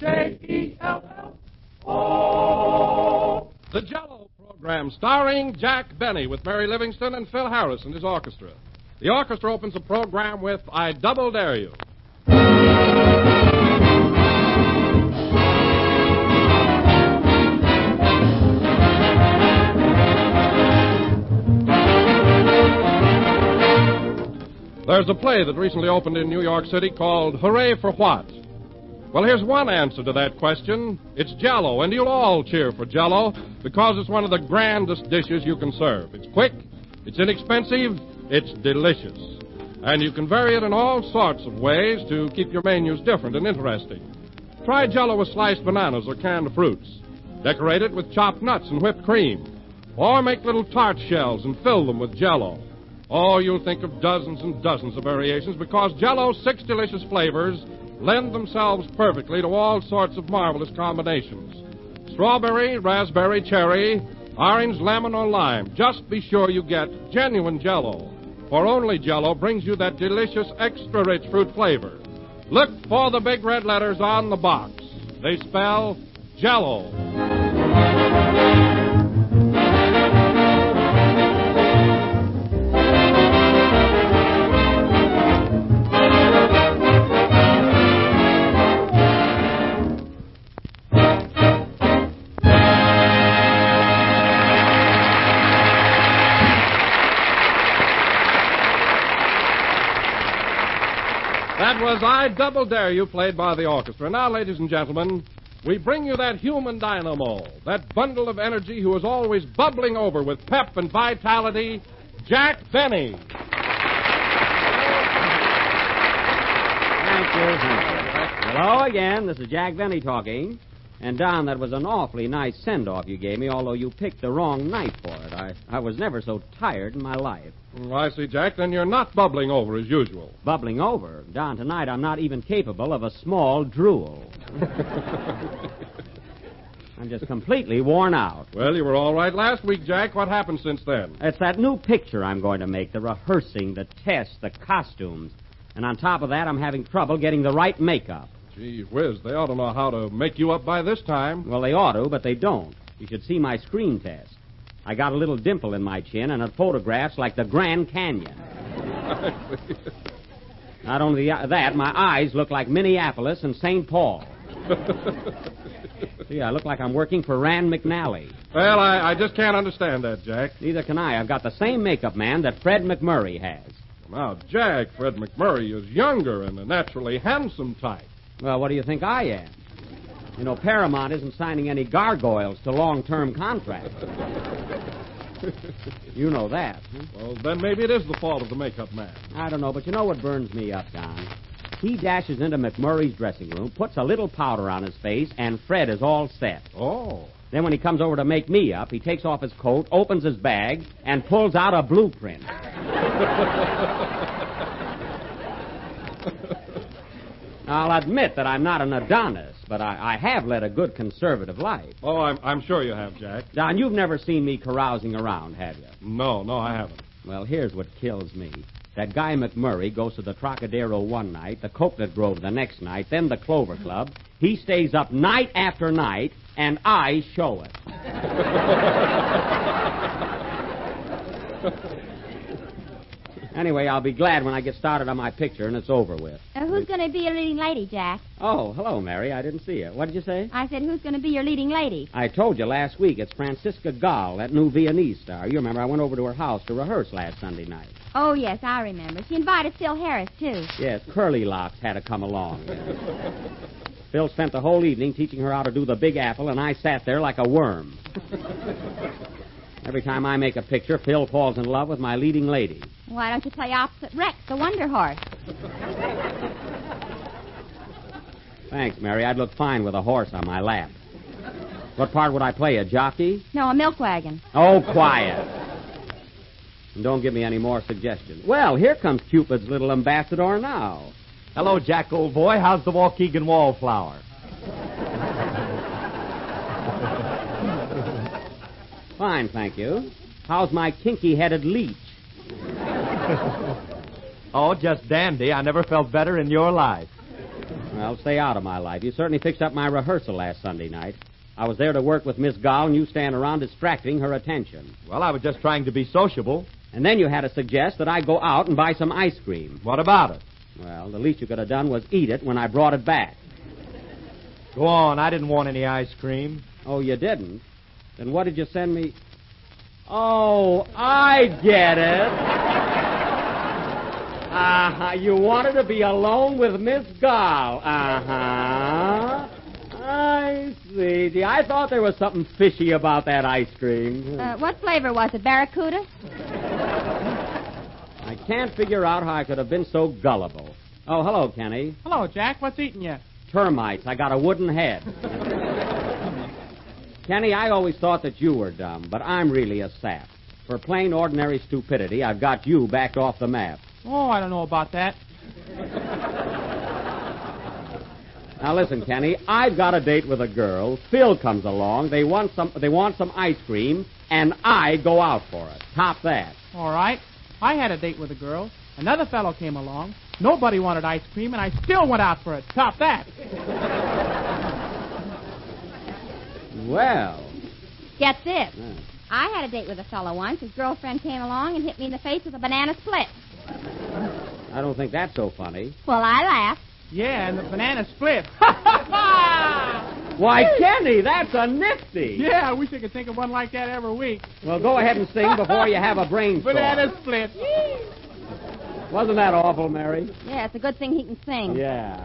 J-E-L-L-O. The Jell-O program starring Jack Benny with Mary Livingston and Phil Harris and his orchestra. The orchestra opens the program with I Double Dare You. There's a play that recently opened in New York City called Hooray for What? Well, here's one answer to that question. It's Jell-O, and you'll all cheer for Jell-O because it's one of the grandest dishes you can serve. It's quick, it's inexpensive, it's delicious. And you can vary it in all sorts of ways to keep your menus different and interesting. Try Jell-O with sliced bananas or canned fruits. Decorate it with chopped nuts and whipped cream. Or make little tart shells and fill them with Jell-O. Oh, you'll think of dozens and dozens of variations because Jell-O's 6 delicious flavors lend themselves perfectly to all sorts of marvelous combinations. Strawberry, raspberry, cherry, orange, lemon, or lime. Just be sure you get genuine Jell-O, for only Jell-O brings you that delicious, extra-rich fruit flavor. Look for the big red letters on the box. They spell Jell-O. That was I Double Dare You, played by the orchestra. Now, ladies and gentlemen, we bring you that human dynamo, that bundle of energy who is always bubbling over with pep and vitality, Jack Benny. Thank you. Hello again. This is Jack Benny talking. And, Don, that was an awfully nice send-off you gave me, although you picked the wrong night for it. I was never so tired in my life. I see, Jack. Then you're not bubbling over as usual. Bubbling over? Don, tonight I'm not even capable of a small drool. I'm just completely worn out. Well, you were all right last week, Jack. What happened since then? It's that new picture I'm going to make, the rehearsing, the tests, the costumes. And on top of that, I'm having trouble getting the right makeup. Gee whiz, they ought to know how to make you up by this time. Well, they ought to, but they don't. You should see my screen test. I got a little dimple in my chin, and it photographs like the Grand Canyon. Not only that, my eyes look like Minneapolis and St. Paul. See, I look like I'm working for Rand McNally. Well, I just can't understand that, Jack. Neither can I. I've got the same makeup man that Fred McMurray has. Now, Jack, Fred McMurray is younger and a naturally handsome type. Well, what do you think I am? You know, Paramount isn't signing any gargoyles to long-term contracts. You know that. Huh? Well, then maybe it is the fault of the makeup man. I don't know, but you know what burns me up, Don? He dashes into McMurray's dressing room, puts a little powder on his face, and Fred is all set. Oh. Then when he comes over to make me up, he takes off his coat, opens his bag, and pulls out a blueprint. I'll admit that I'm not an Adonis, but I have led a good conservative life. Oh, I'm sure you have, Jack. Don, you've never seen me carousing around, have you? No, I haven't. Well, here's what kills me. That guy McMurray goes to the Trocadero one night, the Coconut Grove the next night, then the Clover Club. He stays up night after night, and I show it. Anyway, I'll be glad when I get started on my picture and it's over with. Who's going to be your leading lady, Jack? Oh, hello, Mary. I didn't see you. What did you say? I said, who's going to be your leading lady? I told you last week. It's Francisca Gall, that new Viennese star. You remember I went over to her house to rehearse last Sunday night. Oh, yes, I remember. She invited Phil Harris, too. Yes, Curly Locks had to come along. Phil spent the whole evening teaching her how to do the Big Apple, and I sat there like a worm. Every time I make a picture, Phil falls in love with my leading lady. Why don't you play opposite Rex, the Wonder Horse? Thanks, Mary. I'd look fine with a horse on my lap. What part would I play, a jockey? No, a milk wagon. Oh, quiet. And don't give me any more suggestions. Well, here comes Cupid's little ambassador now. Hello, Jack, old boy. How's the Waukegan wallflower? Fine, thank you. How's my kinky-headed leech? Oh, just dandy. I never felt better in your life. Well, stay out of my life. You certainly fixed up my rehearsal last Sunday night. I was there to work with Miss Gall, and you stand around distracting her attention. Well, I was just trying to be sociable. And then you had to suggest that I go out and buy some ice cream. What about it? Well, the least you could have done was eat it when I brought it back. Go on. I didn't want any ice cream. Oh, you didn't? Then what did you send me? Oh, I get it. You wanted to be alone with Miss Gall. I see. Gee, I thought there was something fishy about that ice cream. What flavor was it? Barracuda? I can't figure out how I could have been so gullible. Oh, hello, Kenny. Hello, Jack. What's eating you? Termites. I got a wooden head. Kenny, I always thought that you were dumb, but I'm really a sap. For plain, ordinary stupidity, I've got you backed off the map. Oh, I don't know about that. Now, listen, Kenny, I've got a date with a girl. Phil comes along. They want some ice cream, and I go out for it. Top that. All right. I had a date with a girl. Another fellow came along. Nobody wanted ice cream, and I still went out for it. Top that. Well. Get this. I had a date with a fellow once. His girlfriend came along and hit me in the face with a banana split. I don't think that's so funny. Well, I laughed. Yeah, and the banana split. Why, Kenny, that's a nifty. Yeah, I wish I could think of one like that every week. Well, go ahead and sing before you have a brainstorm. Banana split. Wasn't that awful, Mary? Yeah, it's a good thing he can sing. Yeah.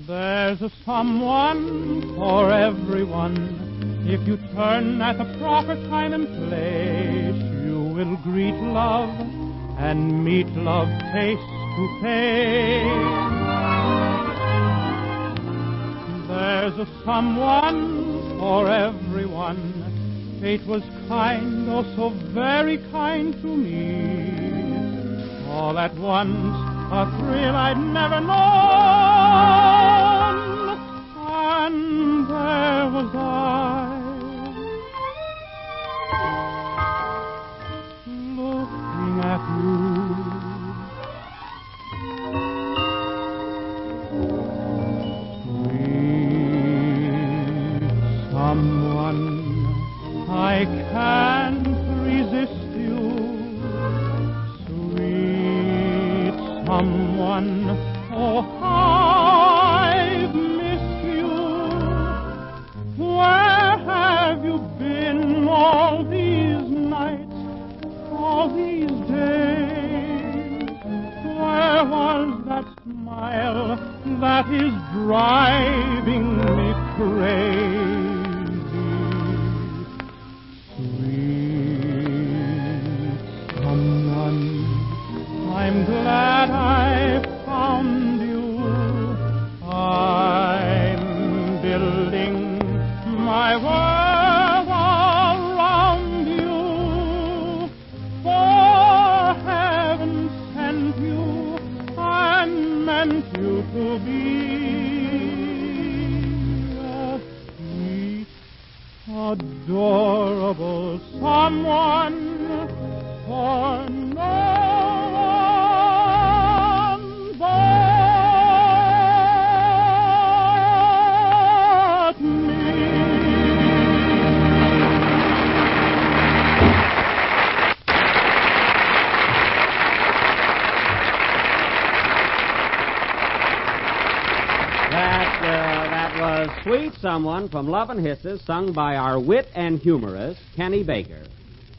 There's a someone for everyone. If you turn at the proper time and place, you will greet love and meet love face to face. There's a someone for everyone. Fate was kind, oh so very kind to me. All at once, a thrill I'd never known, and there was I, looking at you. Sweet someone, I can't resist you. Someone, oh, I've missed you. Where have you been all these nights, all these days? Where was that smile that is driving me crazy? Sweet someone, I'm glad I found you. I'm building my world around you. For heaven sent you and meant you to be a sweet, adorable someone for no Sweet Someone from Love and Hisses, sung by our wit and humorist, Kenny Baker.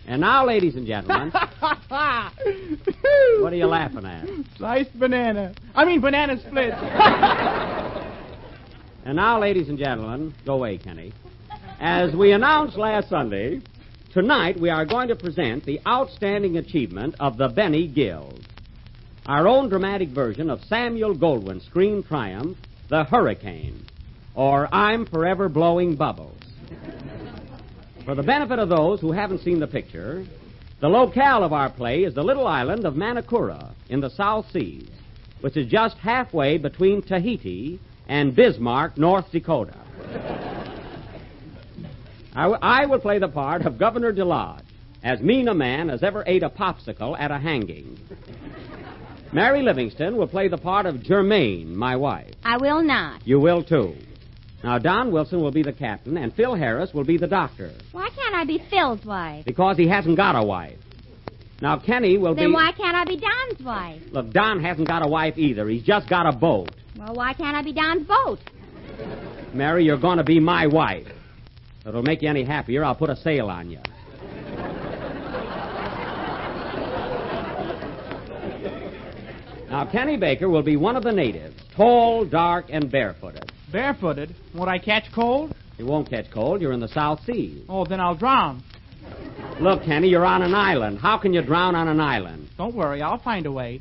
And now, ladies and gentlemen... What are you laughing at? Sliced banana. Banana split. And now, ladies and gentlemen... Go away, Kenny. As we announced last Sunday, tonight we are going to present the outstanding achievement of the Benny Guild. Our own dramatic version of Samuel Goldwyn's screen triumph, The Hurricane, or I'm Forever Blowing Bubbles. For the benefit of those who haven't seen the picture, the locale of our play is the little island of Manakura in the South Seas, which is just halfway between Tahiti and Bismarck, North Dakota. I will play the part of Governor DeLodge, as mean a man as ever ate a popsicle at a hanging. Mary Livingston will play the part of Germaine, my wife. I will not. You will, too. Now, Don Wilson will be the captain, and Phil Harris will be the doctor. Why can't I be Phil's wife? Because he hasn't got a wife. Now, Kenny will be... Then why can't I be Don's wife? Look, Don hasn't got a wife either. He's just got a boat. Well, why can't I be Don's boat? Mary, you're going to be my wife. If it'll make you any happier, I'll put a sail on you. Now, Kenny Baker will be one of the natives, tall, dark, and barefooted. Barefooted? Won't I catch cold? You won't catch cold. You're in the South Seas. Oh, then I'll drown. Look, Kenny, you're on an island. How can you drown on an island? Don't worry, I'll find a way.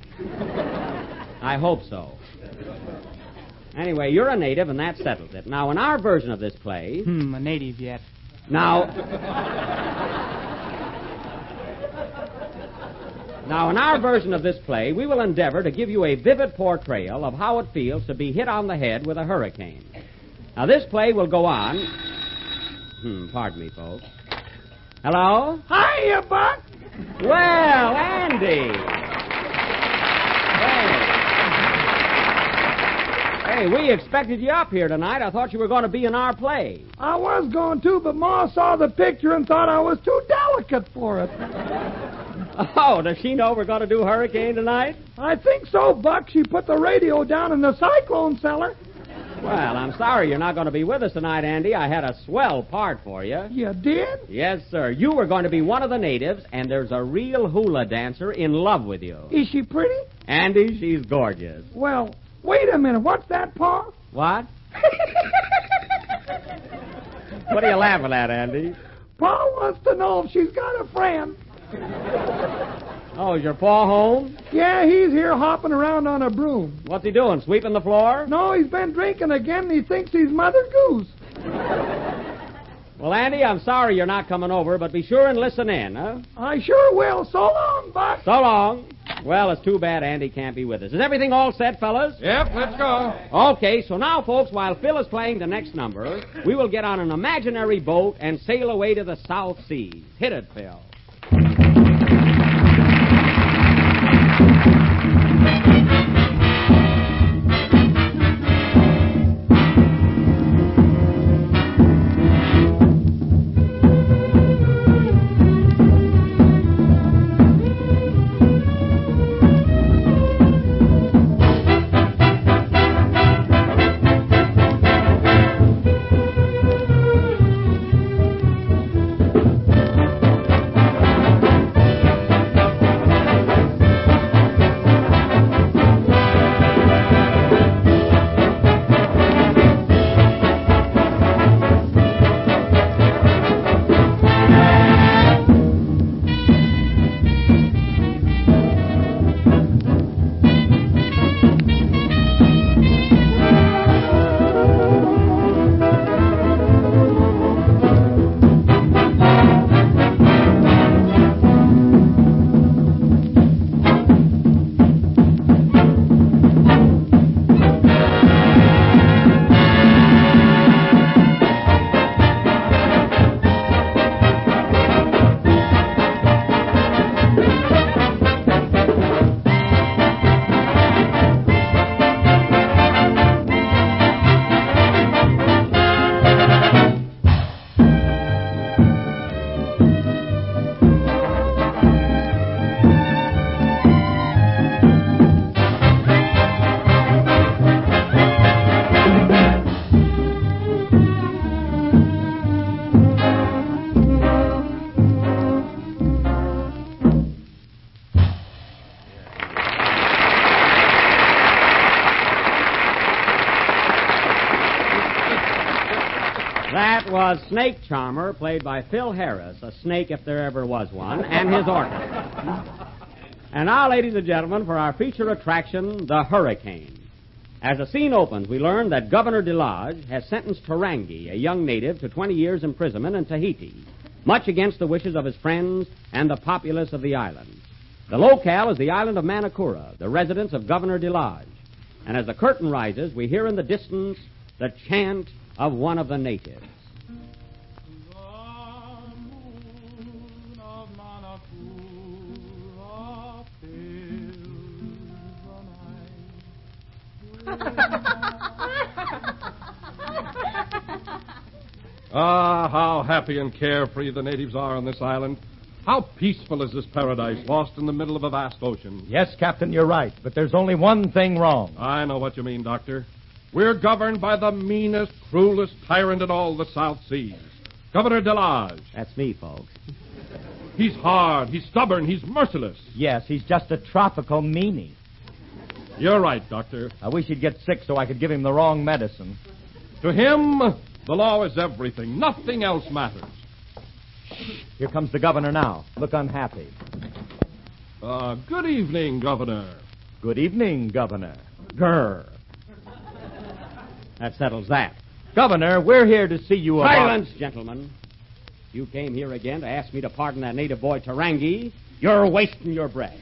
I hope so. Anyway, you're a native, and that settles it. Now, in our version of this play... A native yet. Now, in our version of this play, we will endeavor to give you a vivid portrayal of how it feels to be hit on the head with a hurricane. Now, this play will go on... pardon me, folks. Hello? Hiya, Buck. Well, Andy. Hey, we expected you up here tonight. I thought you were going to be in our play. I was going to, but Ma saw the picture and thought I was too delicate for it. Oh, does she know we're going to do Hurricane tonight? I think so, Buck. She put the radio down in the cyclone cellar. Well, I'm sorry you're not going to be with us tonight, Andy. I had a swell part for you. You did? Yes, sir. You were going to be one of the natives, and there's a real hula dancer in love with you. Is she pretty? Andy, she's gorgeous. Well, wait a minute. What's that, Pa? What? What are you laughing at, Andy? Pa wants to know if she's got a friend. Oh, is your pa home? Yeah, he's here hopping around on a broom. What's he doing, sweeping the floor? No, he's been drinking again, and he thinks he's Mother Goose. Well, Andy, I'm sorry you're not coming over, but be sure and listen in, huh? I sure will. So long, Buck. So long. Well, it's too bad Andy can't be with us. Is everything all set, fellas? Yep, let's go. Okay, so now, folks, while Phil is playing the next number, we will get on an imaginary boat and sail away to the South Seas. Hit it, Phil. That was Snake Charmer, played by Phil Harris, a snake if there ever was one, and his orchestra. And now, ladies and gentlemen, for our feature attraction, the Hurricane. As the scene opens, we learn that Governor DeLodge has sentenced Tarangi, a young native, to 20 years' imprisonment in Tahiti, much against the wishes of his friends and the populace of the island. The locale is the island of Manakura, the residence of Governor DeLodge. And as the curtain rises, we hear in the distance the chant of one of the natives. Ah, how happy and carefree the natives are on this island. How peaceful is this paradise, lost in the middle of a vast ocean. Yes, Captain, you're right. But there's only one thing wrong. I know what you mean, Doctor. We're governed by the meanest, cruelest tyrant in all the South Seas, Governor Delage. That's me, folks. He's hard, he's stubborn, he's merciless. Yes, he's just a tropical meanie. You're right, Doctor. I wish he'd get sick so I could give him the wrong medicine. To him, the law is everything. Nothing else matters. Here comes the governor now. Look unhappy. Good evening, Governor. Good evening, Governor. Grr. That settles that. Governor, we're here to see you about... Silence, gentlemen. You came here again to ask me to pardon that native boy, Tarangi. You're wasting your breath.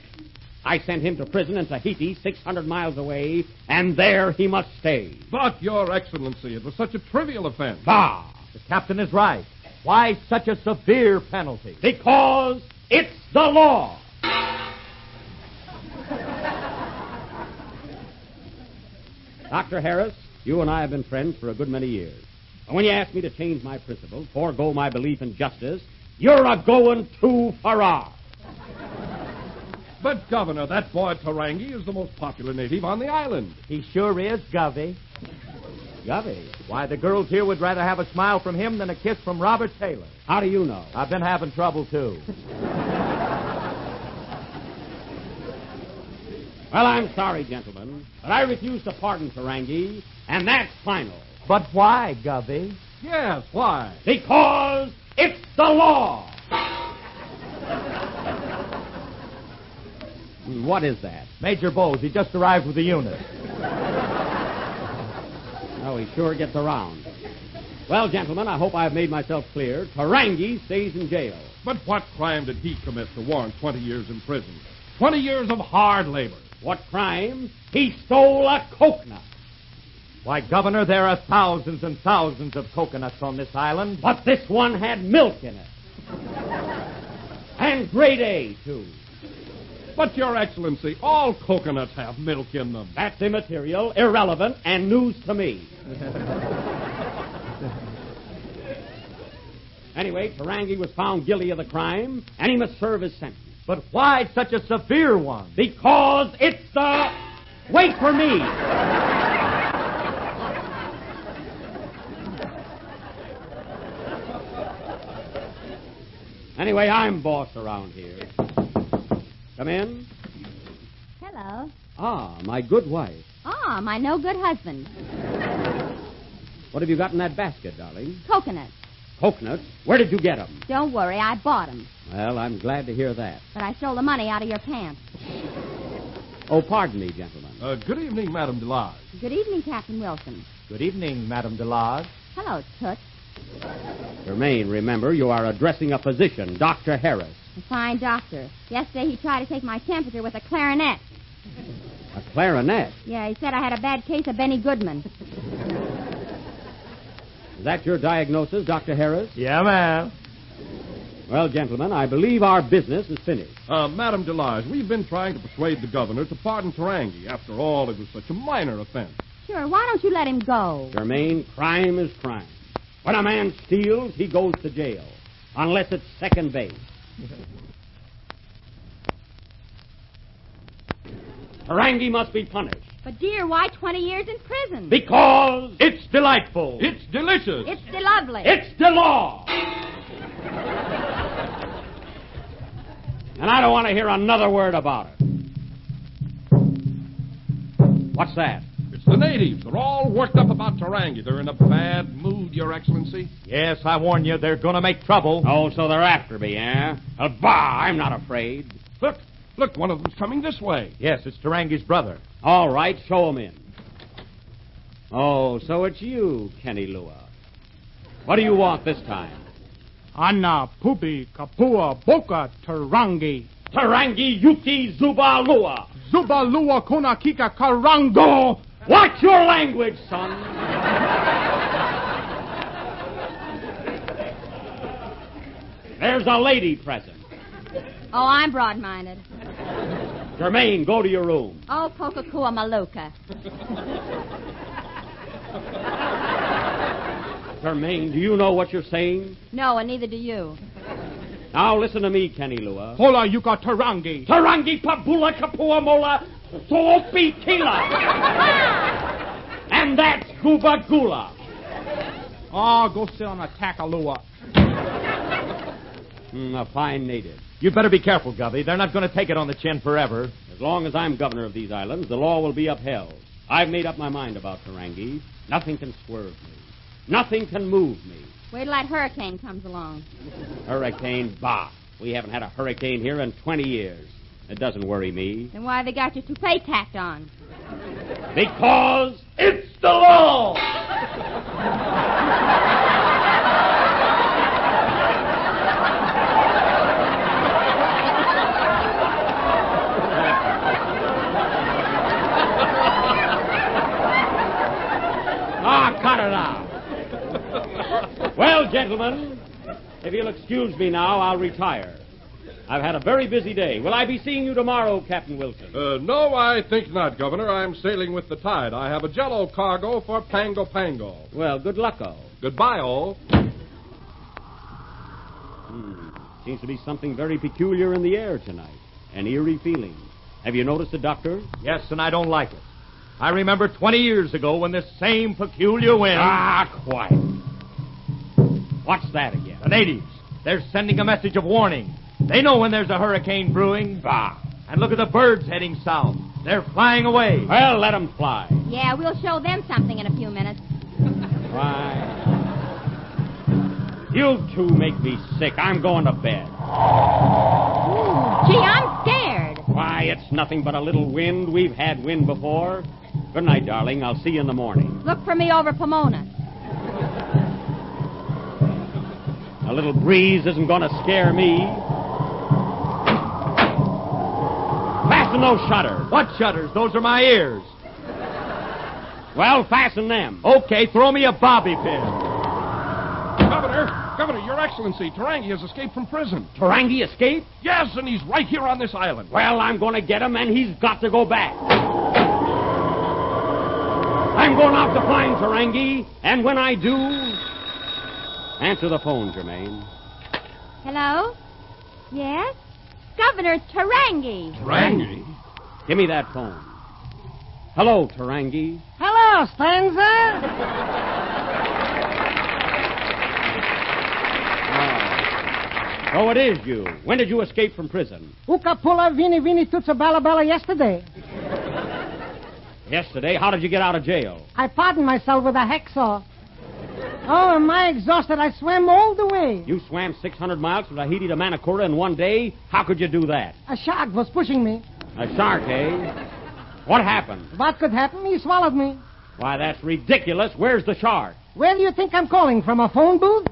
I sent him to prison in Tahiti, 600 miles away, and there he must stay. But, Your Excellency, it was such a trivial offense. Bah! The captain is right. Why such a severe penalty? Because it's the law. Dr. Harris, you and I have been friends for a good many years. And when you ask me to change my principles, forego my belief in justice, you're a-going too far. But, Governor, that boy Tarangi is the most popular native on the island. He sure is, Govey. Govey? Why, the girls here would rather have a smile from him than a kiss from Robert Taylor. How do you know? I've been having trouble, too. Well, I'm sorry, gentlemen, but I refuse to pardon Tarangi, and that's final. But why, Govey? Yes, why? Because it's the law. What is that? Major Bowles. He just arrived with the unit. Oh, he sure gets around. Well, gentlemen, I hope I've made myself clear. Tarangi stays in jail. But what crime did he commit to warrant 20 years in prison? 20 years of hard labor. What crime? He stole a coconut. Why, Governor, there are thousands and thousands of coconuts on this island. But this one had milk in it. And grade A, too. But, Your Excellency, all coconuts have milk in them. That's immaterial, irrelevant, and news to me. Anyway, Tarangi was found guilty of the crime, and he must serve his sentence. But why such a severe one? Because it's the... Wait for me! Anyway, I'm boss around here. Come in. Hello. Ah, my good wife. Ah, my no-good husband. What have you got in that basket, darling? Coconuts. Coconuts? Where did you get them? Don't worry, I bought them. Well, I'm glad to hear that. But I stole the money out of your pants. Oh, pardon me, gentlemen. Good evening, Madame Delage. Good evening, Captain Wilson. Good evening, Madame Delage. Hello, Toots. Germaine, remember, you are addressing a physician, Dr. Harris. A fine doctor. Yesterday he tried to take my temperature with a clarinet. A clarinet? Yeah, he said I had a bad case of Benny Goodman. Is that your diagnosis, Dr. Harris? Yeah, ma'am. Well, gentlemen, I believe our business is finished. Madame Delage, we've been trying to persuade the governor to pardon Tarangi. After all, it was such a minor offense. Sure, why don't you let him go? Germaine, crime is crime. When a man steals, he goes to jail. Unless it's second base. Tarangi must be punished. But, dear, why 20 years in prison? Because It's delightful. It's delicious. It's lovely. it's the law. And I don't want to hear another word about it. What's that? It's the natives. They're all worked up about Tarangi. They're in a bad mood, Your Excellency. Yes, I warn you, they're going to make trouble. Oh, so they're after me, eh? Bah, I'm not afraid. Look, one of them's coming this way. Yes, it's Tarangi's brother. All right, show 'em in. Oh, so it's you, Kenny Lua. What do you want this time? Anna, Pubi, Kapua, Boca, Tarangi. Tarangi Yuki Zuba Lua. Zuba Lua Kona Kika Karango. Watch your language, son. There's a lady present. Oh, I'm broad-minded. Germaine, go to your room. Oh, Pokakua Maluka. Germaine, do you know what you're saying? No, and neither do you. Now listen to me, Kenny Lua. Hola, you got Tarangi. Tarangi Pabula Kapua Mola Soopi Tila. And that's Guba Gula. Oh, go sit on a Takalua. A fine native. You'd better be careful, Gubby. They're not going to take it on the chin forever. As long as I'm governor of these islands, the law will be upheld. I've made up my mind about Tarangi. Nothing can swerve me. Nothing can move me. Wait till that hurricane comes along. Hurricane, bah. We haven't had a hurricane here in 20 years. It doesn't worry me. Then why they got your toupee tacked on? Because It's the law! cut it out. Well, gentlemen, if you'll excuse me now, I'll retire. I've had a very busy day. Will I be seeing you tomorrow, Captain Wilson? No, I think not, Governor. I'm sailing with the tide. I have a jello cargo for Pango Pango. Well, good luck-o. Goodbye, all. Seems to be something very peculiar in the air tonight. An eerie feeling. Have you noticed it, Doctor? Yes, and I don't like it. I remember 20 years ago when this same peculiar wind... Ah, quiet. What's that again? The natives. They're sending a message of warning. They know when there's a hurricane brewing. Bah. And look at the birds heading south. They're flying away. Well, let them fly. Yeah, we'll show them something in a few minutes. Why? You two make me sick. I'm going to bed. Ooh, gee, I'm scared. Why, it's nothing but a little wind. We've had wind before. Good night, darling. I'll see you in the morning. Look for me over Pomona. A little breeze isn't going to scare me. Fasten those shutters. What shutters? Those are my ears. Well, fasten them. Okay, throw me a bobby pin. Governor, Your Excellency, Tarangi has escaped from prison. Tarangi escaped? Yes, and he's right here on this island. Well, I'm going to get him, and he's got to go back. I'm going out to find Tarangi, and when I do... Answer the phone, Germaine. Hello? Yes? Governor Tarangi. Tarangi? Give me that phone. Hello, Tarangi. Hello, Stanza. Oh, it is you. When did you escape from prison? Ukapula vini vini tutsa bala bala yesterday. Yesterday? How did you get out of jail? I pardoned myself with a hacksaw. Oh, am I exhausted? I swam all the way. You swam 600 miles from Tahiti to Manacora in one day? How could you do that? A shark was pushing me. A shark, eh? What happened? What could happen? He swallowed me. Why, that's ridiculous. Where's the shark? Where do you think I'm calling from? A phone booth?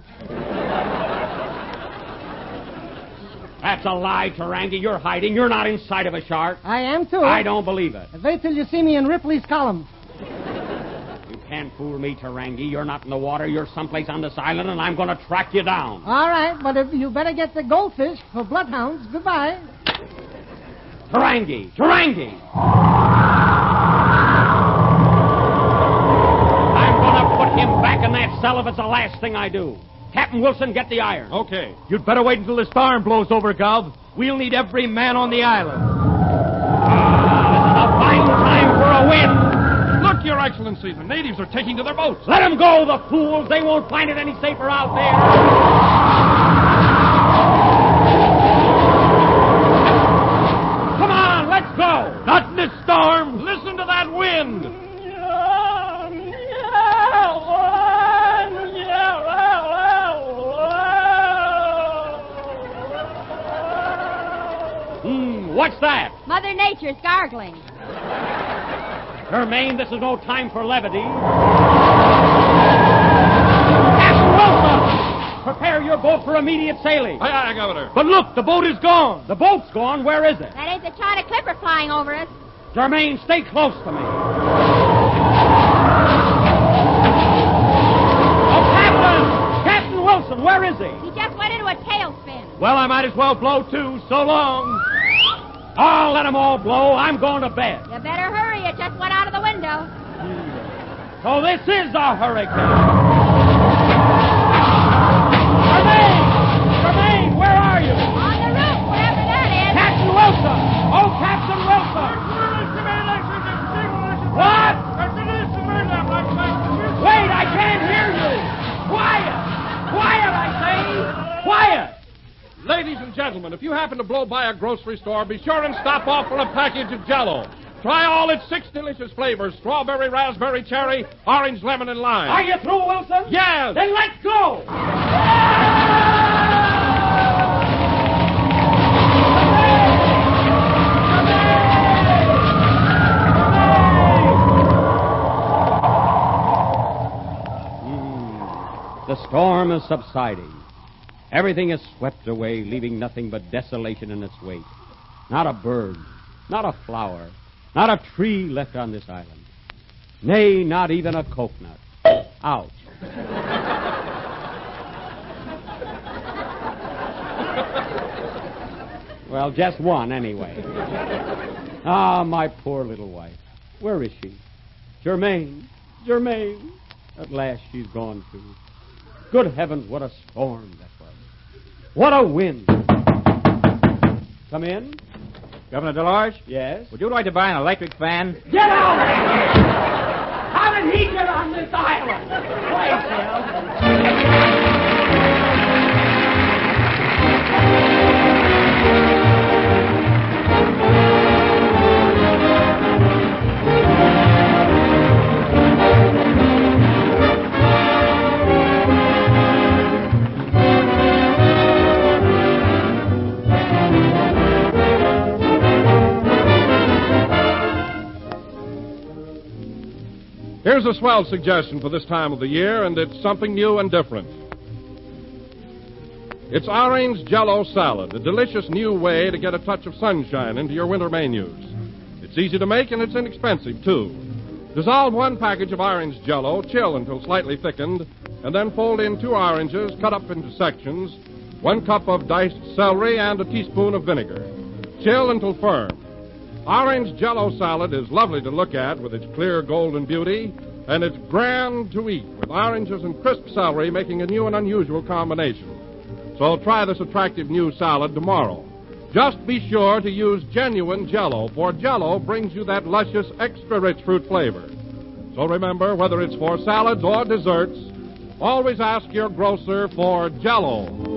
That's a lie, Tarangi. You're hiding. You're not inside of a shark. I am, too. I don't believe it. Wait till you see me in Ripley's column. You can't fool me, Tarangi. You're not in the water. You're someplace on this island, and I'm going to track you down. All right, but if you better get the goldfish for bloodhounds. Goodbye. Tarangi! Tarangi! I'm going to put him back in that cell if it's the last thing I do. Captain Wilson, get the iron. Okay. You'd better wait until the storm blows over, Gov. We'll need every man on the island. This is a fine time for a wind. Look, Your Excellency, the natives are taking to their boats. Let them go, the fools. They won't find it any safer out there. Come on, let's go. Not in this storm. Listen to that wind. What's that? Mother Nature's gargling. Germaine, this is no time for levity. Captain Wilson! Prepare your boat for immediate sailing. Aye, aye, Governor. But look, the boat is gone. The boat's gone. Where is it? That ain't the China Clipper flying over us. Germaine, stay close to me. Wilson, where is he? He just went into a tailspin. Well, I might as well blow, too. So long. Oh, let them all blow. I'm going to bed. You better hurry. It just went out of the window. So this is a hurricane. Tremaine, where are you? On the roof, wherever that is. Captain Wilson! Oh, Captain Wilson! What? Wait, I can't hear you! Quiet! Quiet, I say! Quiet! Ladies and gentlemen, if you happen to blow by a grocery store, be sure and stop off for a package of Jell-O. Try all its 6 delicious flavors: strawberry, raspberry, cherry, orange, lemon, and lime. Are you through, Wilson? Yes! Then let's go! The storm is subsiding. Everything is swept away, leaving nothing but desolation in its wake. Not a bird, not a flower, not a tree left on this island. Nay, not even a coconut. Ouch. Well, just one, anyway. Ah, my poor little wife. Where is she? Germaine. Germaine. At last she's gone, too. Good heavens, what a storm that was. What a wind. Come in. Governor DeLarge? Yes? Would you like to buy an electric fan? Get out of here! How did he get on this island? Wait, Bill. Here's a swell suggestion for this time of the year, and it's something new and different. It's orange Jell-O salad, a delicious new way to get a touch of sunshine into your winter menus. It's easy to make, and it's inexpensive, too. Dissolve 1 package of orange Jell-O, chill until slightly thickened, and then fold in 2 oranges cut up into sections, 1 cup of diced celery, and a teaspoon of vinegar. Chill until firm. Orange Jell-O salad is lovely to look at with its clear golden beauty, and it's grand to eat with oranges and crisp celery making a new and unusual combination. So try this attractive new salad tomorrow. Just be sure to use genuine Jell-O, for Jell-O brings you that luscious, extra-rich fruit flavor. So remember, whether it's for salads or desserts, always ask your grocer for Jell-O.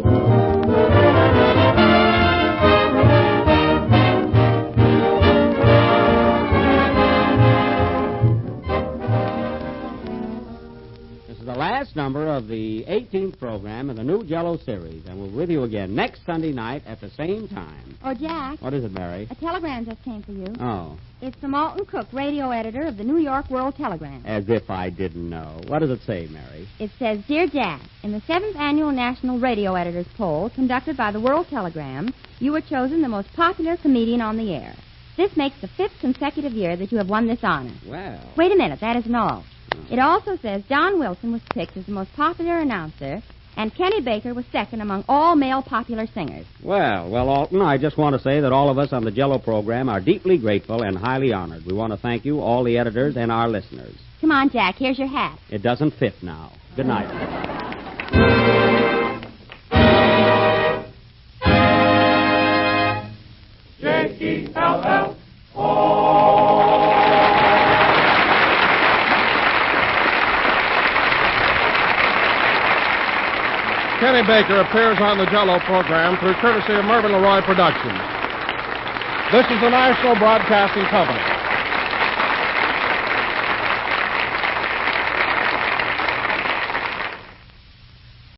Last number of the 18th program in the new Jell-O series, and we'll be with you again next Sunday night at the same time. Oh, Jack. What is it, Mary? A telegram just came for you. Oh. It's from Alton Cook, radio editor of the New York World Telegram. As if I didn't know. What does it say, Mary? It says, Dear Jack, in the 7th Annual National Radio Editors Poll conducted by the World Telegram, you were chosen the most popular comedian on the air. This makes the 5th consecutive year that you have won this honor. Well. Wait a minute, that isn't all. It also says Don Wilson was picked as the most popular announcer, and Kenny Baker was second among all male popular singers. Well, Alton, I just want to say that all of us on the Jell-O program are deeply grateful and highly honored. We want to thank you, all the editors, and our listeners. Come on, Jack, here's your hat. It doesn't fit now. Good night. Jell-O. Kenny Baker appears on the Jell-O program through courtesy of Mervyn LeRoy Productions. This is the National Broadcasting Company.